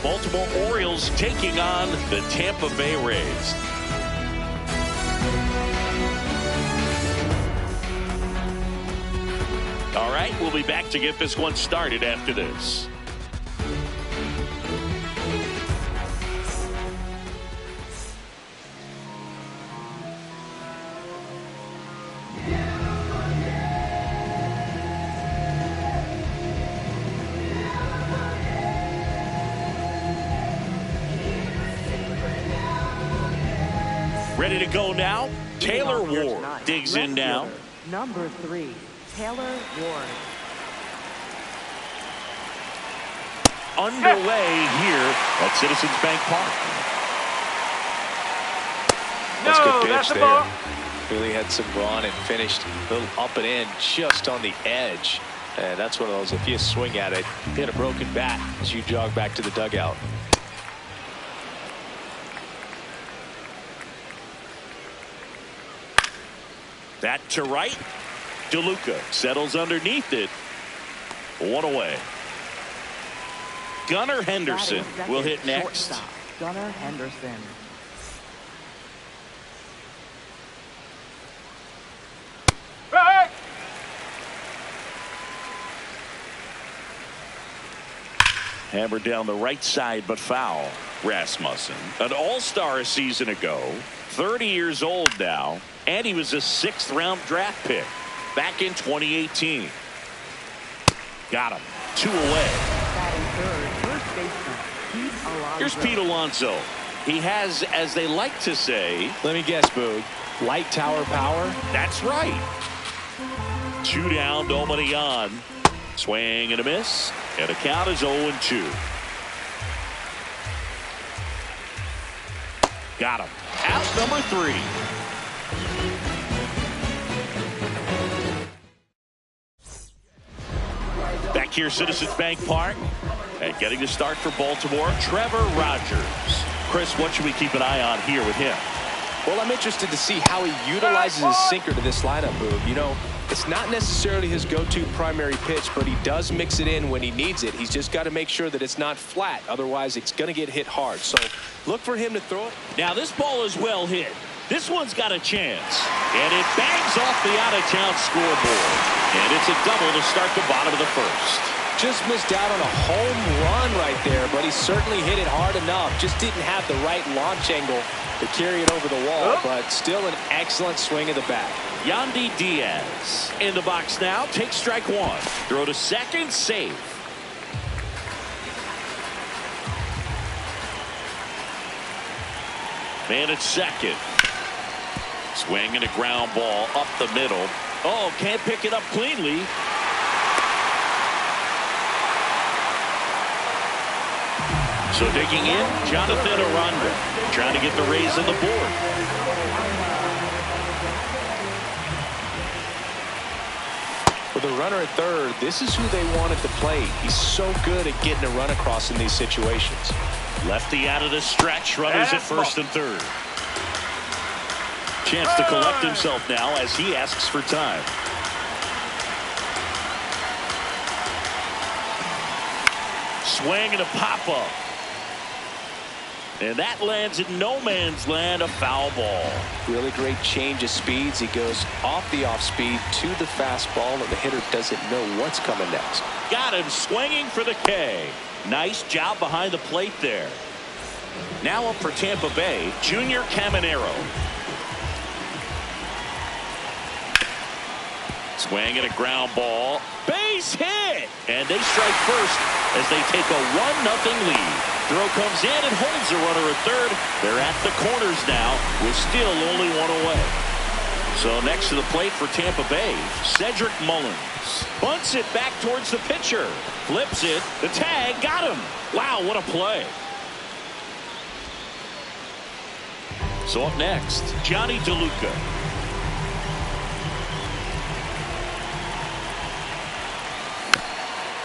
Baltimore Orioles taking on the Tampa Bay Rays. All right, we'll be back to get this one started after this. Ready to go now. Taylor Ward digs in now. Number 3, Taylor Ward. Underway here at Citizens Bank Park. That's a good pitch there. Really had some run and finished a little up and in just on the edge. And that's one of those, if you swing at it, hit a broken bat as you jog back to the dugout. That to right. DeLuca settles underneath it. One away. Gunnar Henderson will hit next. Shortstop, Gunnar Henderson. Hammered down the right side, but foul. Rasmussen, an all-star a season ago, 30 years old now, and he was a 6th-round draft pick back in 2018. Got him. 2 away. Here's Pete Alonso. He has, as they like to say, let me guess, Boog, light tower power? That's right. 2 down, nobody on. Swing and a miss, and the count is 0-2. Got him. Out number 3. Back here, Citizens Bank Park, and getting the start for Baltimore, Trevor Rogers. Chris, what should we keep an eye on here with him? Well, I'm interested to see how he utilizes his sinker to this lineup move. You know, it's not necessarily his go-to primary pitch, but he does mix it in when he needs it. He's just got to make sure that it's not flat. Otherwise, it's going to get hit hard. So look for him to throw it. Now, this ball is well hit. This one's got a chance. And it bangs off the out-of-town scoreboard. And it's a double to start the bottom of the first. Just missed out on a home run right there, but he certainly hit it hard enough. Just didn't have the right launch angle to carry it over the wall, but still an excellent swing of the bat. Yandy Diaz in the box now. Takes strike 1. Throw to second, safe. Man at second. Swing and a ground ball up the middle. Oh, can't pick it up cleanly. So digging in, Jonathan Aranda, trying to get the Rays on the board. With a runner at third, this is who they wanted to play. He's so good at getting a run across in these situations. Lefty out of the stretch, runners at first and third. Chance to collect himself now as he asks for time. Swing and a pop-up. And that lands in no man's land, a foul ball. Really great change of speeds. He goes off the off-speed to the fastball, and the hitter doesn't know what's coming next. Got him swinging for the K. Nice job behind the plate there. Now up for Tampa Bay, Junior Caminero. Swing and a ground ball. Base hit! And they strike first as they take a 1-0 lead. Throw comes in and holds the runner at third. They're at the corners now with still only 1 away. So next to the plate for Tampa Bay, Cedric Mullins. Bunts it back towards the pitcher. Flips it. The tag got him. Wow, what a play. So up next, Johnny DeLuca.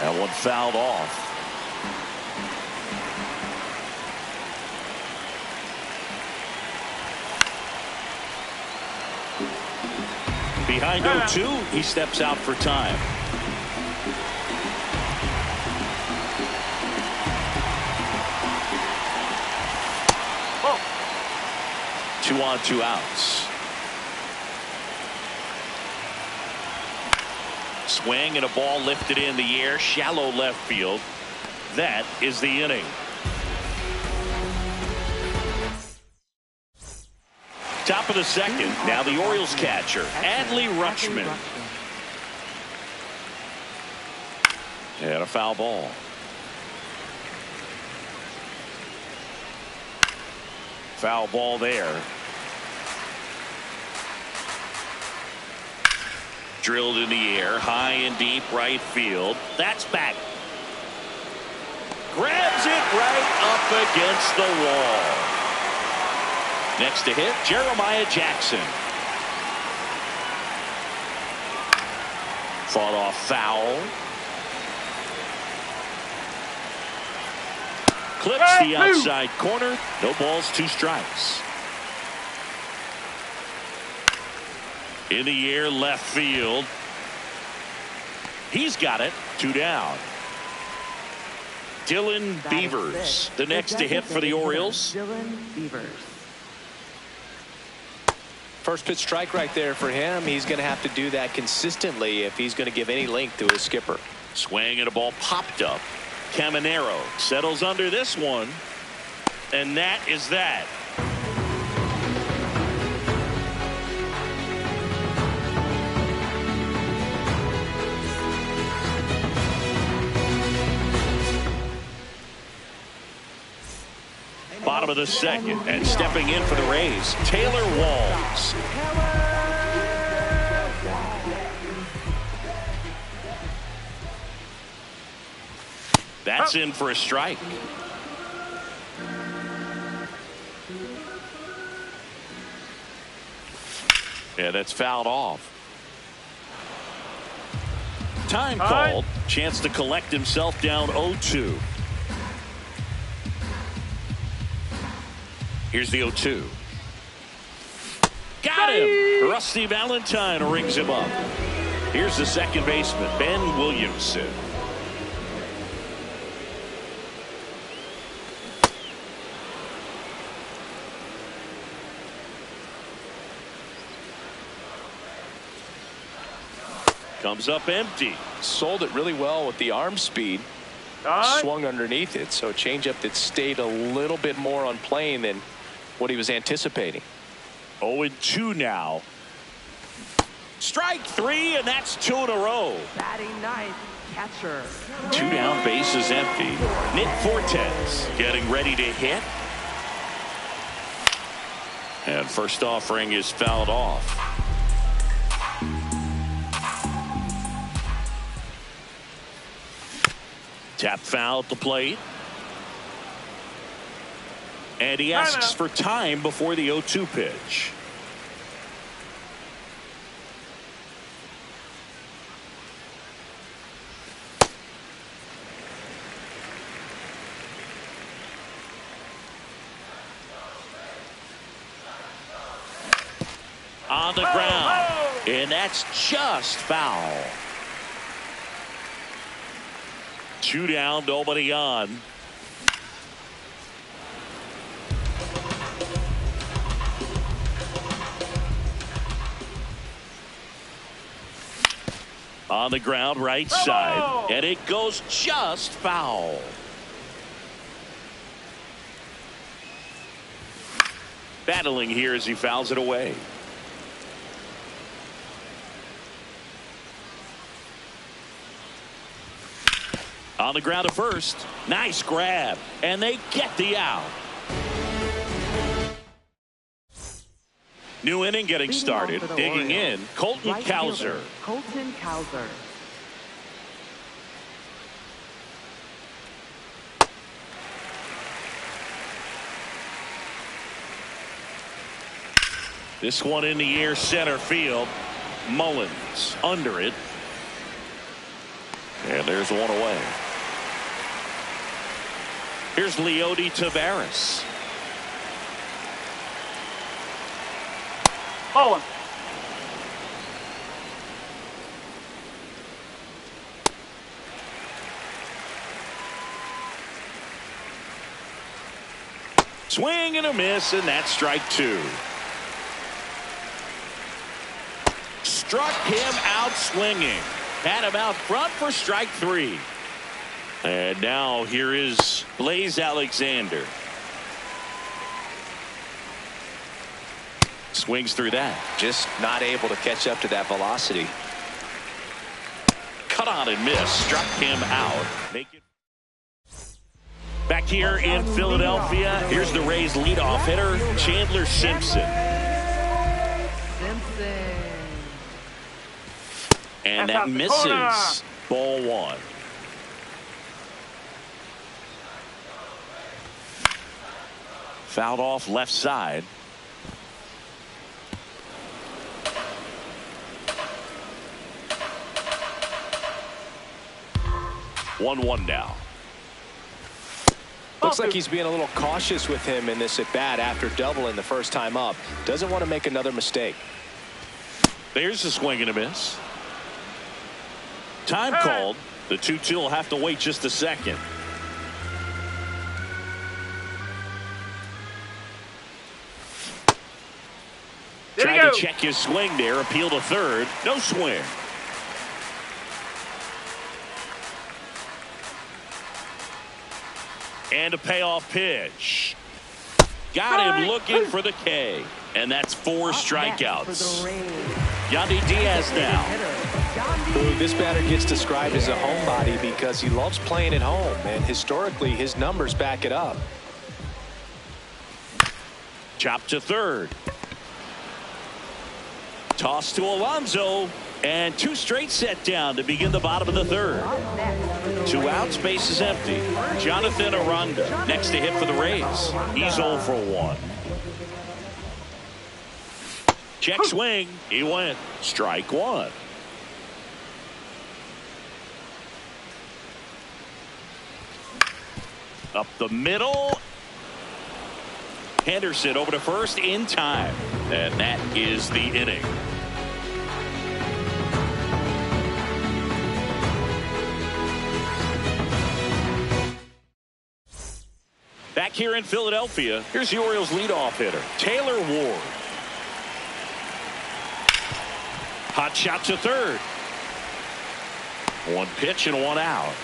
That one fouled off. Behind 0-2, he steps out for time. 2 on, 2 outs. Swing and a ball lifted in the air, shallow left field. That is the inning. Top of the second. Now the Orioles catcher, Adley Rutschman. And a foul ball. Foul ball there. Drilled in the air, high and deep right field. That's back. Grabs it right up against the wall. Next to hit, Jeremiah Jackson. Fought off foul. Clips the outside corner. No balls, 2 strikes. In the air, left field. He's got it. 2 down. Dylan Beavers, the next to hit for the Orioles. Dylan Beavers. First pitch strike right there for him. He's going to have to do that consistently if he's going to give any length to his skipper. Swing and a ball popped up. Caminero settles under this one. And that is that. Bottom of the second, and stepping in for the Rays, Taylor Walls. That's in for a strike. Yeah, that's fouled off. Time called. Chance to collect himself down 0-2. Here's the 0-2. Got him. Rusty Valentine rings him up. Here's the second baseman, Ben Williamson. Comes up empty. Sold it really well with the arm speed. Swung underneath it, so a changeup that stayed a little bit more on plane than what he was anticipating. 0-2 now. Strike 3, and that's 2 in a row. Batting ninth, catcher. 2 down, bases empty. Nick Fortes getting ready to hit. And first offering is fouled off. Tap foul at the plate. And he asks for time before the 0-2 pitch. On the ground. And that's just foul. 2 down, nobody on. On the ground, right side, and it goes just foul. Battling here as he fouls it away. On the ground at first. Nice grab. And they get the out. New inning getting started. Digging in, Colton Cowser. Colton Cowser. This one in the air, center field. Mullins under it. And there's one away. Here's Leody Taveras. Bowling. Swing and a miss, and that's strike 2. struck him out swinging. Had him out front for strike 3. And now here is Blaze Alexander. Swings through that. Just not able to catch up to that velocity. Cut on and miss. Struck him out. Make it. Back here in Philadelphia, here's the Rays leadoff hitter, Chandler Simpson. And that misses. Ball 1. Fouled off left side. One now. Looks like he's being a little cautious with him in this at bat after doubling the first time up. Doesn't want to make another mistake. There's a swing and a miss. Time called. The 2-2 will have to wait just a second. Trying to check his swing there. Appeal to third. No swing. And a payoff pitch. Got him looking for the K. And that's 4 strikeouts. Yandy Diaz now. This batter gets described as a homebody because he loves playing at home. And historically, his numbers back it up. Chop to third. Toss to Alonso. And 2 straight set down to begin the bottom of the third. 2 outs, base is empty. Jonathan Aranda next to hit for the Rays. He's 0 for 1. Check swing. He went. Strike 1. Up the middle. Henderson over to first in time. And that is the inning. Back here in Philadelphia, here's the Orioles leadoff hitter, Taylor Ward. Hot shot to third. 1 pitch and 1 out.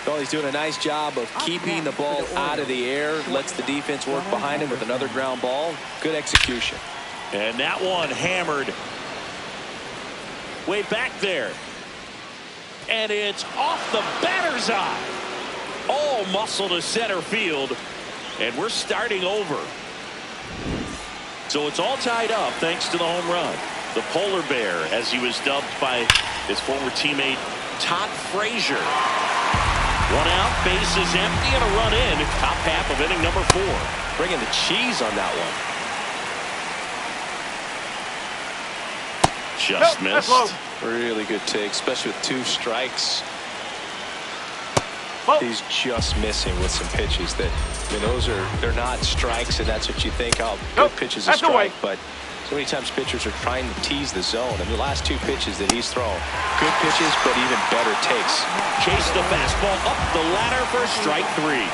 Well, he's doing a nice job of keeping the ball out of the air. Lets the defense work behind him with another ground ball. Good execution. And that one hammered way back there. And it's off the batter's eye. All muscle to center field. And we're starting over. So it's all tied up thanks to the home run. The polar bear, as he was dubbed by his former teammate Todd Frazier. 1 out, base is empty, and a run in. Top half of inning number 4. Bringing the cheese on that one. Just missed. Really good take, especially with 2 strikes. He's just missing with some pitches that, I mean, they're not strikes, and that's what you think. Oh, good pitch is a strike, but so many times pitchers are trying to tease the zone. And the last 2 pitches that he's thrown, good pitches, but even better takes. Chase the fastball up the ladder for strike 3.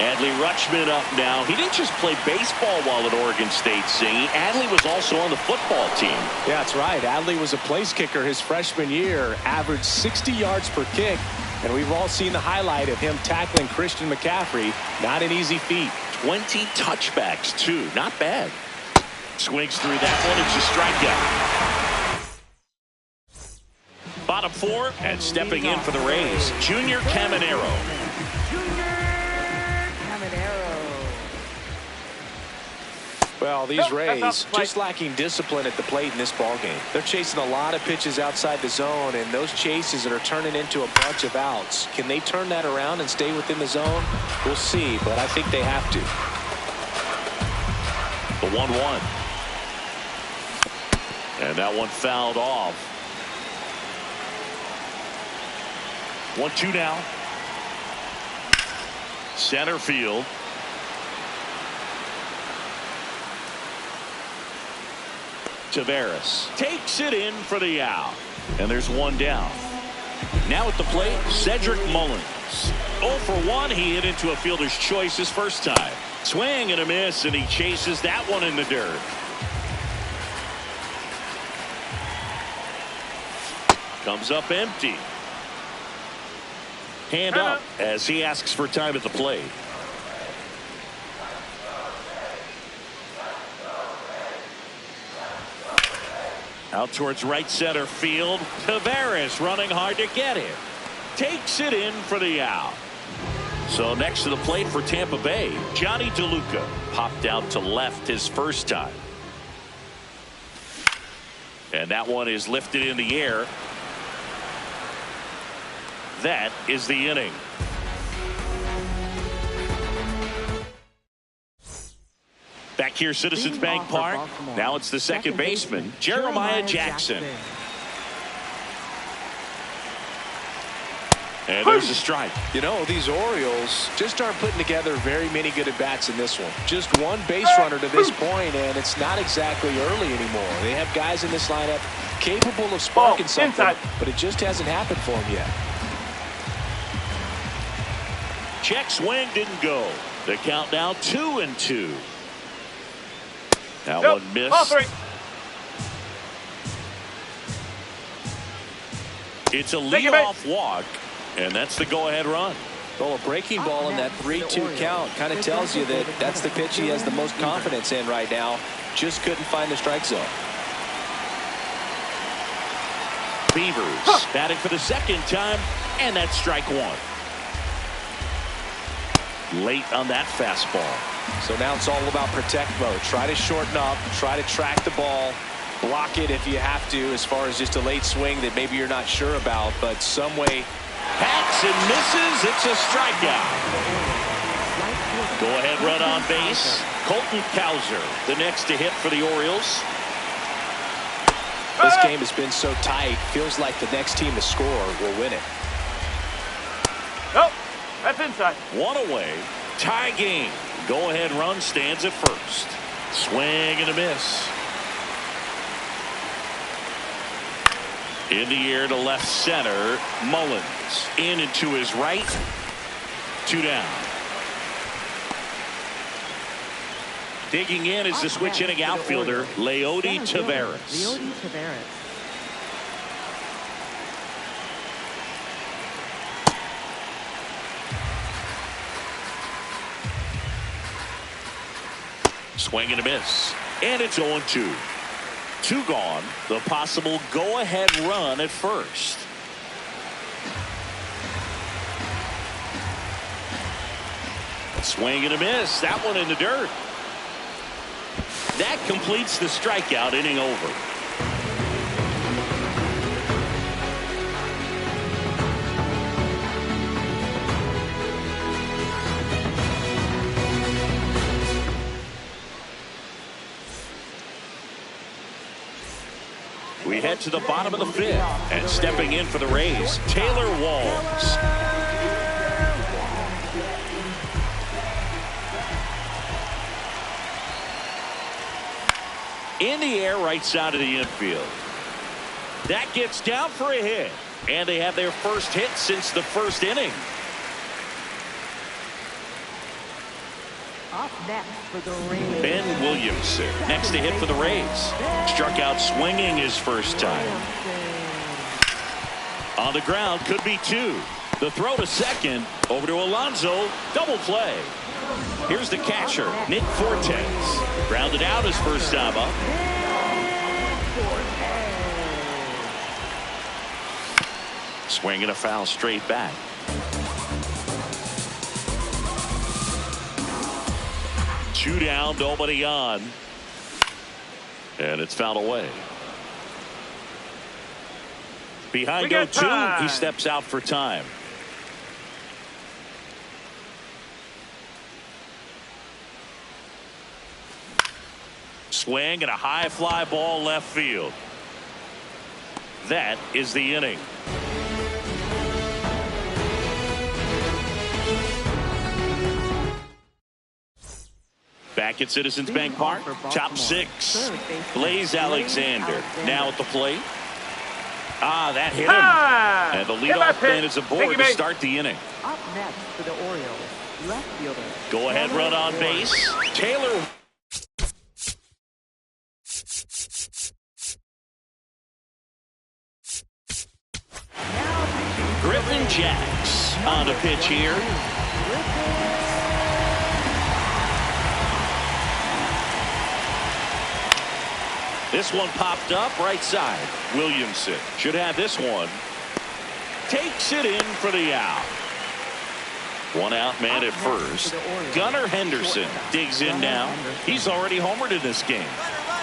Adley Rutschman up now. He didn't just play baseball while at Oregon State, Singy. Adley was also on the football team. Yeah, that's right. Adley was a place kicker his freshman year, averaged 60 yards per kick. And we've all seen the highlight of him tackling Christian McCaffrey. Not an easy feat. 20 touchbacks, too. Not bad. Swings through that one. It's a strikeout. Bottom 4 and stepping in for the Rays, Junior Caminero. Well, these Rays just lacking discipline at the plate in this ballgame. They're chasing a lot of pitches outside the zone, and those chases are turning into a bunch of outs. Can they turn that around and stay within the zone? We'll see, but I think they have to. The 1-1. And that one fouled off. 1-2 now. Center field. Taveras takes it in for the out. And there's 1 down. Now at the plate, Cedric Mullins. 0 for 1. He hit into a fielder's choice his first time. Swing and a miss, and he chases that one in the dirt. Comes up empty. Hand up as he asks for time at the plate. Out towards right center field. Tavares running hard to get it. Takes it in for the out. So next to the plate for Tampa Bay, Johnny DeLuca popped out to left his first time. And that one is lifted in the air. That is the inning. Back here, Citizens Bank Park. Now it's the second baseman, Jeremiah Jackson. And there's a strike. You know, these Orioles just aren't putting together very many good at-bats in this one. Just one base runner to this point, and it's not exactly early anymore. They have guys in this lineup capable of sparking something, but it just hasn't happened for them yet. Check swing didn't go. The count now 2-2. That one missed. It's a leadoff walk, and that's the go-ahead run. Well, a breaking ball in that 3-2 count kind of tells you that that's the pitch he has the most confidence in right now. Just couldn't find the strike zone. Beavers batting for the second time, and that's strike one. Late on that fastball. So now it's all about protect mode. Try to shorten up, try to track the ball, block it if you have to, as far as just a late swing that maybe you're not sure about, but some way. Hacks and misses. It's a strikeout. Go ahead run on base. Colton Cowser, the next to hit for the Orioles. This game has been so tight. Feels like the next team to score will win it. Nope, that's inside. One away. Tie game. Go ahead run stands at first. Swing and a miss. In the air to left center. Mullins in and to his right. 2 down. Digging in is the switch hitting outfielder Leody Taveras. Swing and a miss. And it's 0-2. 2 gone. The possible go-ahead run at first. Swing and a miss. That one in the dirt. That completes the strikeout. Inning over. We head to the bottom of the 5th, and stepping in for the Rays, Taylor Walls. In the air, right side of the infield. That gets down for a hit, and they have their first hit since the first inning. Up next for the Rays, Ben Williamson, next to hit for the Rays. Struck out swinging his first time. On the ground, could be 2. The throw to second, over to Alonso, double play. Here's the catcher, Nick Fortes. Grounded out his first time up. Swing and a foul straight back. Two down, nobody on. And it's fouled away. Behind go 2, he steps out for time. Swing and a high fly ball left field. That is the inning. Back at Citizens Bank Park, top 6. Blaze Alexander now at the plate. That hit him. And the leadoff man is aboard to start the inning. up next for the Orioles, left fielder. Go ahead run on base. Taylor. Jacks on the pitch here. This one popped up right side. Williamson should have this one. Takes it in for the out. One out man at first. Gunnar Henderson digs in now. He's already homered in this game.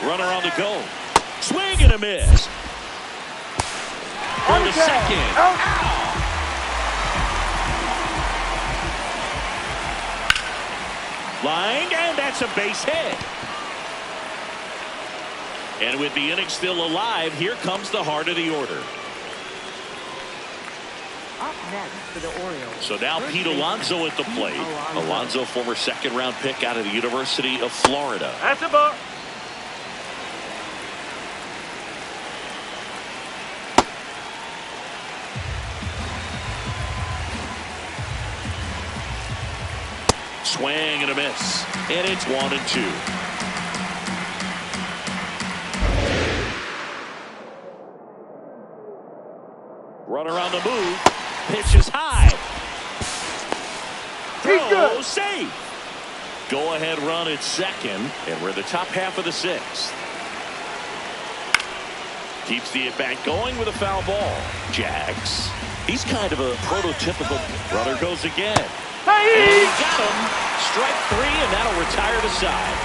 Runner on the go. Swing and a miss. For the second. Line, and that's a base hit. And with the inning still alive, here comes the heart of the order. Up next for the Orioles. So now Pete Alonso at the plate. Alonso, former second-round pick out of the University of Florida. That's a ball. Swing and a miss. And it's 1-2. Runner on the move. Pitches high. Throw safe. Go ahead run at second. And we're the top half of the sixth. Keeps the at bat going with a foul ball. Jax. He's kind of a prototypical. Runner goes again. Hey! And he got him. Strike three, and that'll retire the side.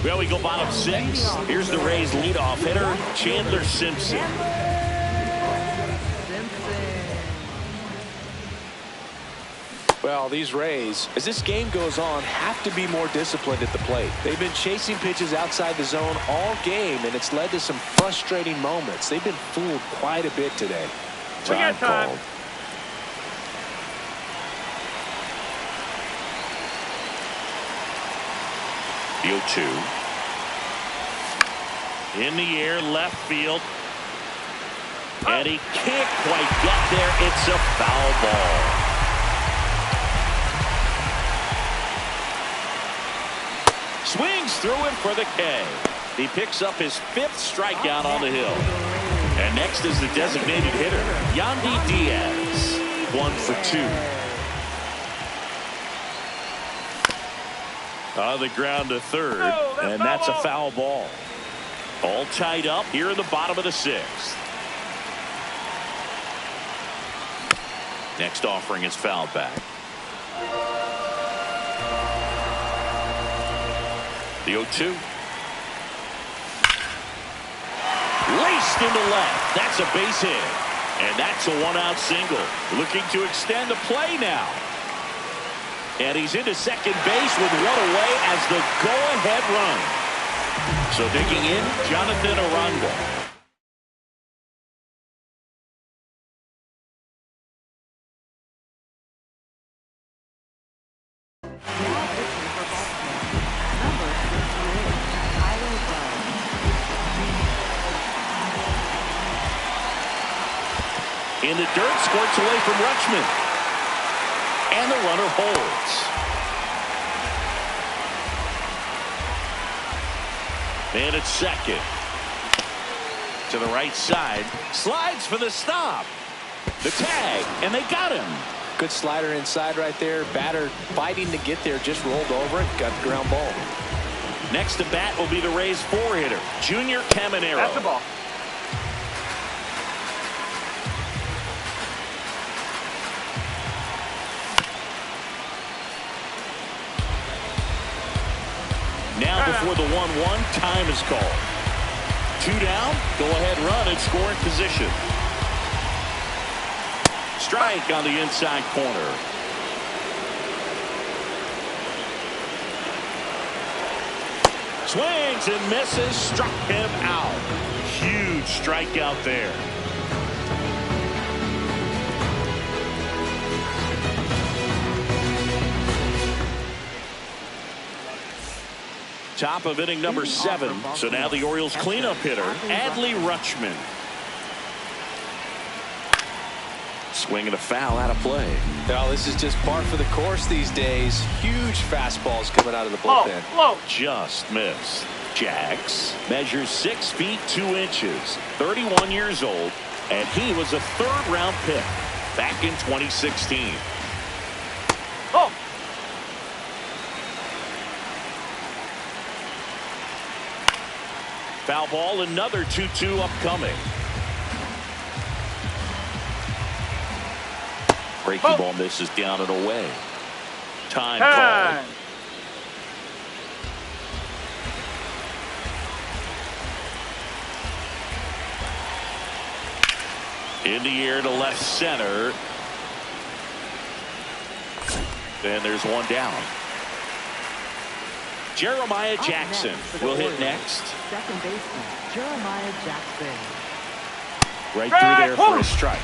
Well, we go bottom six. Here's the Rays leadoff hitter, Chandler Simpson. Well, these Rays, as this game goes on, have to be more disciplined at the plate. They've been chasing pitches outside the zone all game, and it's led to some frustrating moments. They've been fooled quite a bit today. Time called. The 0-2. In the air, left field. And he can't quite get there. It's a foul ball. Swings through it for the K. He picks up his 5th strikeout on the hill. And next is the designated hitter, Yandy Diaz. 1 for 2. On the ground to third, and that's a foul ball. All tied up here in the bottom of the 6th. Next offering is fouled back. The 0-2. Laced into left. That's a base hit. And that's a 1-out single. Looking to extend the play now. And he's into second base with 1 away as the go-ahead run. So digging in, Jonathan Aranda. In the dirt, squirts away from Rutschman. And the runner holds. And it's second. To the right side. Slides for the stop. The tag. And they got him. Good slider inside right there. Batter fighting to get there. Just rolled over it. Got the ground ball. Next to bat will be the Rays 4-hitter, Junior Caminero. That's the ball. Now before the 1-1, time is called. 2 down, go ahead run and score in position. Strike on the inside corner. Swings and misses, struck him out. Huge strikeout there. Top of inning number 7. So now the Orioles cleanup hitter, Adley Rutschman. Swing and a foul out of play. Now this is just par for the course these days. Huge fastballs coming out of the bullpen. Low. Just missed. Jax measures 6 feet 2 inches, 31 years old, and he was a third-round pick back in 2016. Oh! Foul ball, another 2-2 upcoming. Breaking ball misses down and away. Time called. In the air to left center. Then there's one down. Jeremiah Jackson will hit next. Second baseman, Jeremiah Jackson. Right through there for a strike.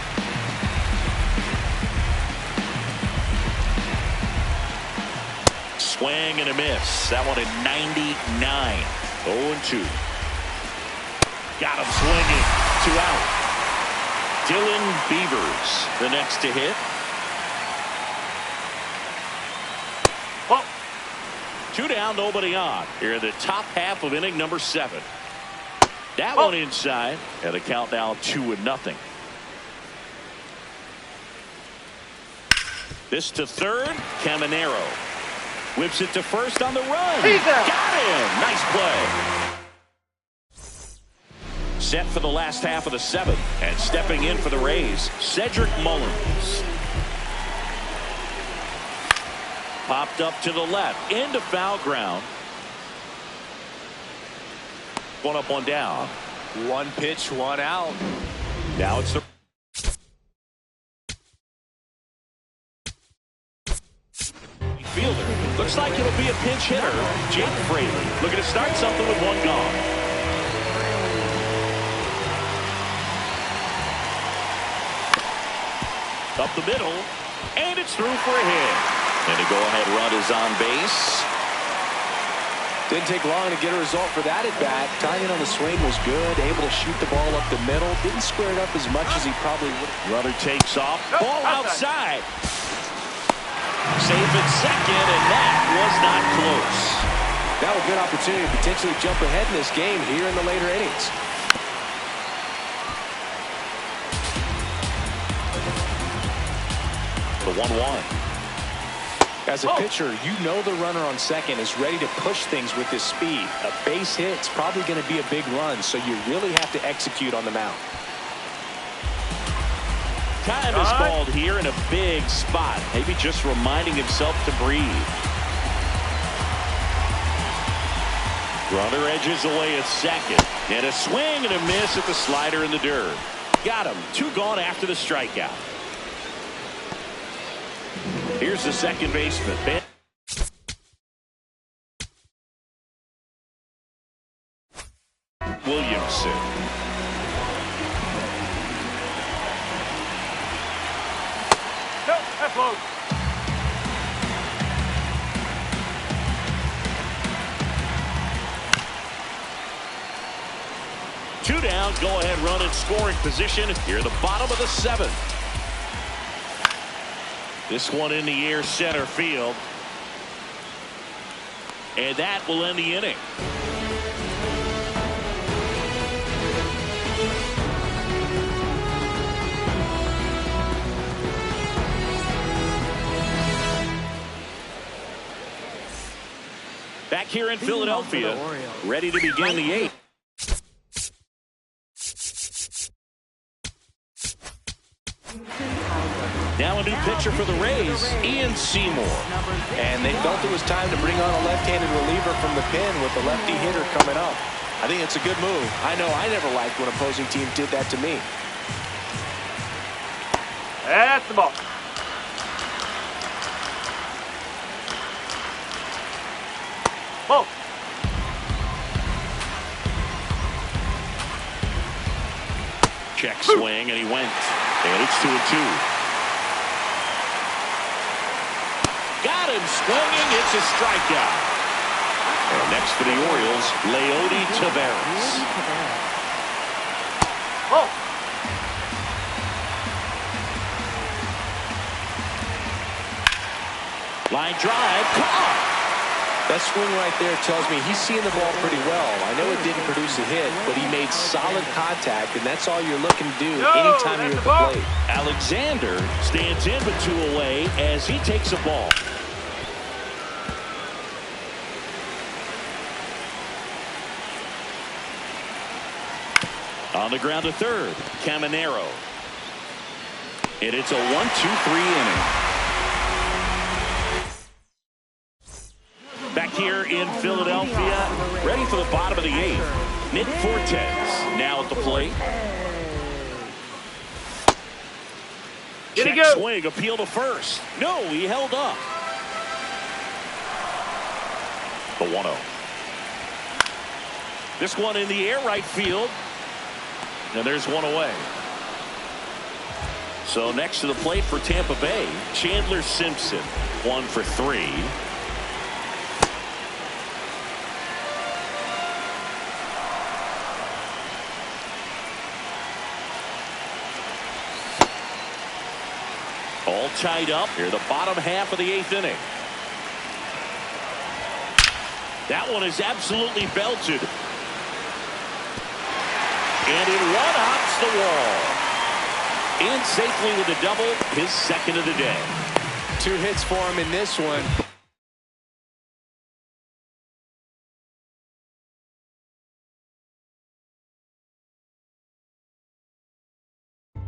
Swing and a miss. That one at 99. 0-2. Got him swinging. 2 out. Dylan Beavers, the next to hit. Oh. 2 down, nobody on. Here in the top half of inning number 7. That one inside, and the count now 2-0. This to third, Caminero. Whips it to first on the run. Got him. Nice play. Set for the last half of the 7th, and stepping in for the Rays, Cedric Mullins. Popped up to the left, into foul ground. 1 up, 1 down. 1 pitch, 1 out. Now it's the fielder. Looks like it'll be a pinch hitter. Jake Fraley looking to start something with 1 gone. Up the middle, and it's through for a hit. And a go-ahead run is on base. Didn't take long to get a result for that at bat. Timing on the swing was good. Able to shoot the ball up the middle. Didn't square it up as much as he probably would. Runner takes off. Ball outside. Safe at second, and that was not close. Now a good opportunity to potentially jump ahead in this game here in the later innings. The 1-1. As a pitcher, you know the runner on second is ready to push things with his speed. A base hit's probably going to be a big run, so you really have to execute on the mound. Time is called here in a big spot. Maybe just reminding himself to breathe. Runner edges away at second. And a swing and a miss at the slider in the dirt. Got him. 2 gone after the strikeout. Here's the second baseman. Williamson. No, that's low. Two down, go ahead run in scoring position here at the bottom of the 7th. This one in the air center field. And that will end the inning. Back here in Philadelphia, ready to begin the 8th. Now a new pitcher for the Rays, Ian Seymour. And they felt it was time to bring on a left-handed reliever from the pen with the lefty hitter coming up. I think it's a good move. I know I never liked when opposing teams did that to me. That's the ball. Ball. Check swing, and he went. And it's 2-2. Got him swinging. It's a strikeout. And next for the Orioles, Leody Taveras. Oh. Line drive, caught. That swing right there tells me he's seeing the ball pretty well. I know it didn't produce a hit, but he made solid contact, and that's all you're looking to do anytime you're at the plate. Alexander stands in but 2 away as he takes a ball. On the ground to third, Caminero. And it's a 1-2-3 inning. Back here in Philadelphia, ready for the bottom of the 8th. Nick Fortes now at the plate. Check swing, appeal to first. No, he held up. The 1-0. This one in the air, right field. And there's one away. So next to the plate for Tampa Bay, Chandler Simpson, 1 for 3. All tied up here, the bottom half of the 8th inning. That one is absolutely belted. And it one-hops the wall. In safely with a double, his second of the day. 2 hits for him in this one.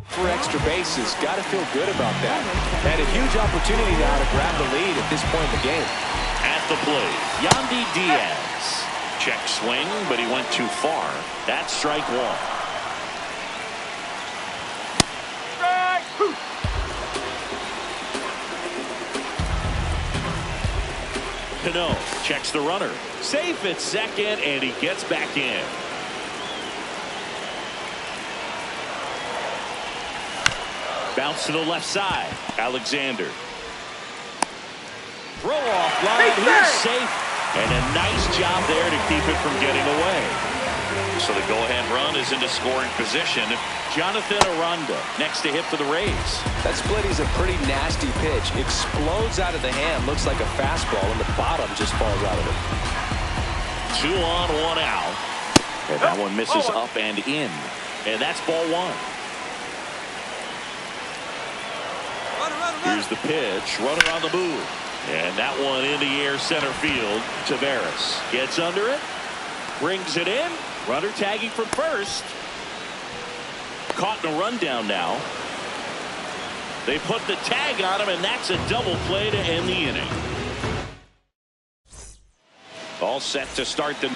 For extra bases, got to feel good about that. Had a huge opportunity now to grab the lead at this point in the game. At the plate, Yandy Diaz. Check swing, but he went too far. That's strike 1. Cano checks the runner. Safe at second, and he gets back in. Bounce to the left side. Alexander. Throw off line. He's safe. And a nice job there to keep it from getting away. So the go-ahead run is into scoring position. Jonathan Aranda next to hit for the Rays. That split is a pretty nasty pitch. Explodes out of the hand. Looks like a fastball, and the bottom just falls out of it. 2 on, 1 out. And that one misses up and in. And that's ball 1. Here's the pitch. Runner on the move. And that one in the air center field. Taveras gets under it. Brings it in. Runner tagging from first. Caught in a rundown now. They put the tag on him, and that's a double play to end the inning. All set to start the...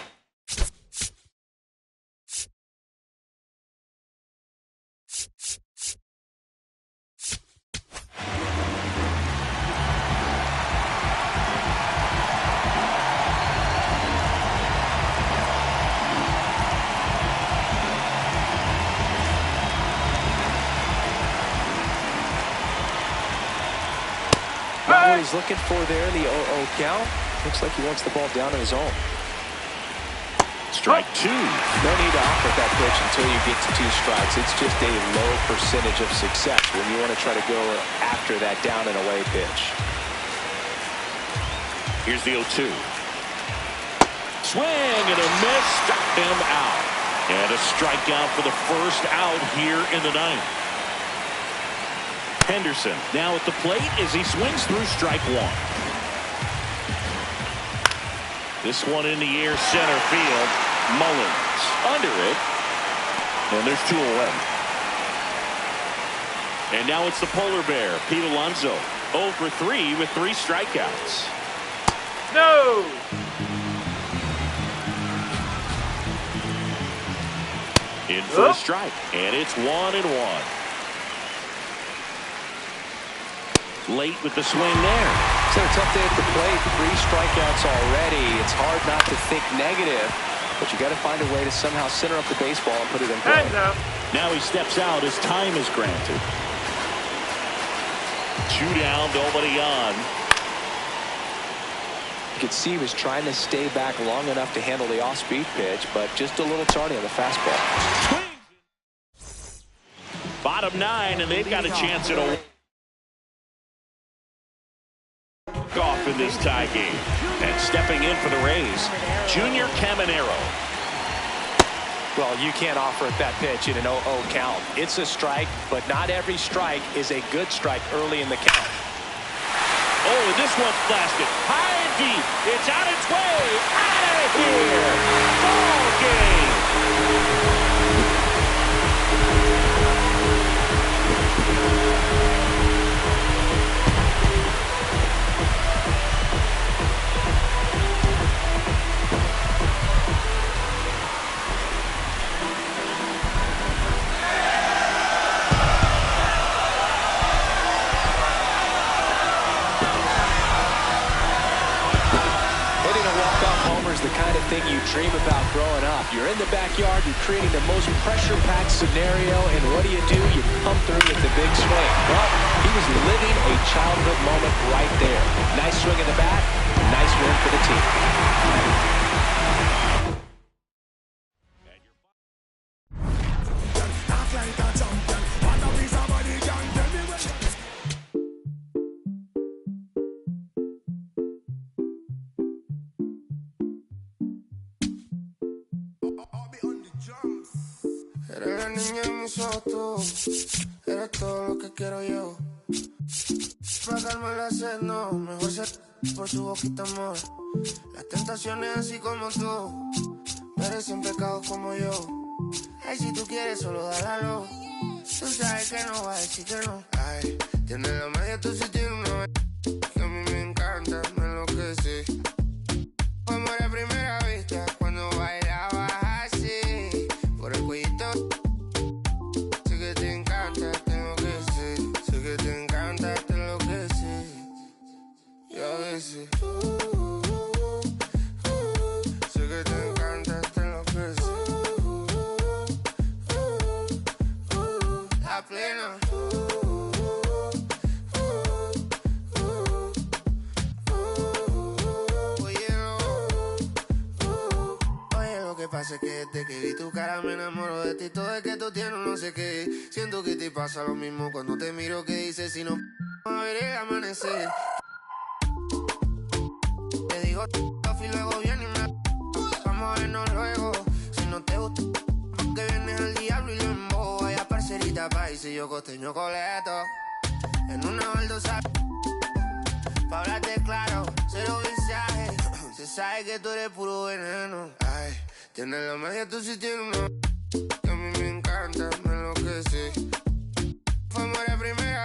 What he's looking for there, the 0-0 count. Looks like he wants the ball down in his own. Strike 2. No need to offer that pitch until you get to 2 strikes. It's just a low percentage of success when you want to try to go after that down and away pitch. Here's the 0-2. Swing and a miss. Struck him out. And a strikeout for the first out here in the 9th. Henderson now at the plate as he swings through strike 1. This one in the air center field. Mullins under it. And there's 2 away. And now it's the polar bear, Pete Alonso. 0 for 3 with 3 strikeouts. No! In for a strike. And it's 1-1. Late with the swing there. It's a tough day at the plate. 3 strikeouts already. It's hard not to think negative, but you got to find a way to somehow center up the baseball and put it in play. Now he steps out as time is granted. 2 down, nobody on. You could see he was trying to stay back long enough to handle the off-speed pitch, but just a little tardy on the fastball. Bottom 9, and they've got a chance at a off in this tie game. And stepping in for the Rays, Junior Caminero. Well, you can't offer it that pitch in an 0-0 count. It's a strike, but not every strike is a good strike early in the count. Oh, and this one's blasted. High and deep. It's on its way. Out of here. Ball game. The kind of thing you dream about growing up. You're in the backyard, you're creating the most pressure-packed scenario, and what do? You come through with the big swing. Well, he was living a childhood moment right there. Nice swing in the bat, nice win for the team. Eres la niña en mis ojos tú, eres todo lo que quiero yo. Para calmar la sed, no, mejor ser por su boquita amor. Las tentaciones así como tú, merecen pecado como yo. Ay, si tú quieres solo dálalo, tú sabes que no va a decir que no. Ay, tienes la magia, tú sí tienes una que a mí me encanta, me enloquece. Fue amor a primera vista cuando bailabas así, por el cuellito. Sé que te encanta, tengo que ser. Sé que te encanta, te enloquece. Y a veces sé que te encanta, te enloquece. La plena. Pasa que desde que vi tu cara me enamoro de ti. Todo es que tú tienes no sé qué. Siento que te pasa lo mismo cuando te miro. Que dices si no a ver el amanecer. Te digo y luego viene y me vamos a vernos luego. Si no te gusta porque vienes al diablo y lo embobo. Vaya parcerita país y yo costeño coleto en una baldosa. Pa' hablarte claro, cero visaje. Se sabe que tú eres puro veneno. Ay, tienes la magia, tú sí tienes una que a mí me encanta, me enloquece. Fue amor a primera